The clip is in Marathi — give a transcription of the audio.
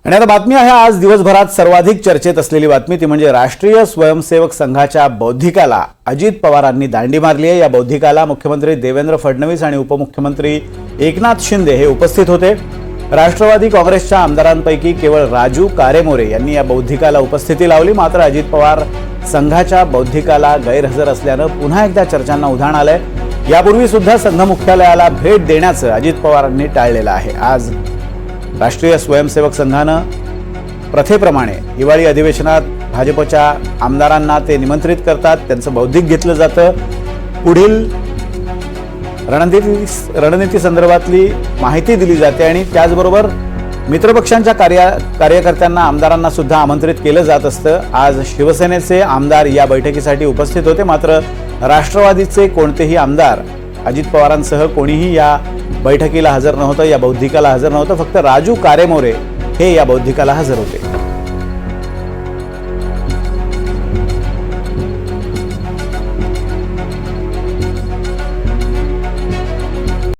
आणि आता बातमी आहे आज दिवसभरात सर्वाधिक चर्चेत असलेली बातमी ती म्हणजे राष्ट्रीय स्वयंसेवक संघाच्या बौद्धिकाला अजित पवारांनी दांडी मारली आहे। या बौद्धिकाला मुख्यमंत्री देवेंद्र फडणवीस आणि उपमुख्यमंत्री एकनाथ शिंदे हे उपस्थित होते। राष्ट्रवादी काँग्रेसच्या आमदारांपैकी केवळ राजू कारेमोरे यांनी या बौद्धिकाला उपस्थिती लावली। मात्र अजित पवार संघाच्या बौद्धिकाला गैरहजर असल्याने पुन्हा एकदा चर्चांना उधाण आलंय। यापूर्वी सुद्धा संघ मुख्यालयाला भेट देण्याचं अजित पवारांनी टाळलेलं आहे। आज राष्ट्रीय स्वयंसेवक संघानं प्रथेप्रमाणे हिवाळी अधिवेशनात भाजपच्या आमदारांना ते निमंत्रित करतात, त्यांचं बौद्धिक घेतलं जातं, पुढील रणनीती संदर्भातली माहिती दिली जाते आणि त्याचबरोबर मित्रपक्षांच्या कार्यकर्त्यांना आमदारांना सुद्धा आमंत्रित केलं जात असतं। आज शिवसेनेचे आमदार या बैठकीसाठी उपस्थित होते, मात्र राष्ट्रवादीचे कोणतेही आमदार अजित पवारांसह कोणीही या बैठकीला हजर नव्हतं, या बौद्धिकाला हजर नव्हतं। फक्त राजू कारेमोरे हे या बौद्धिकाला हजर होते।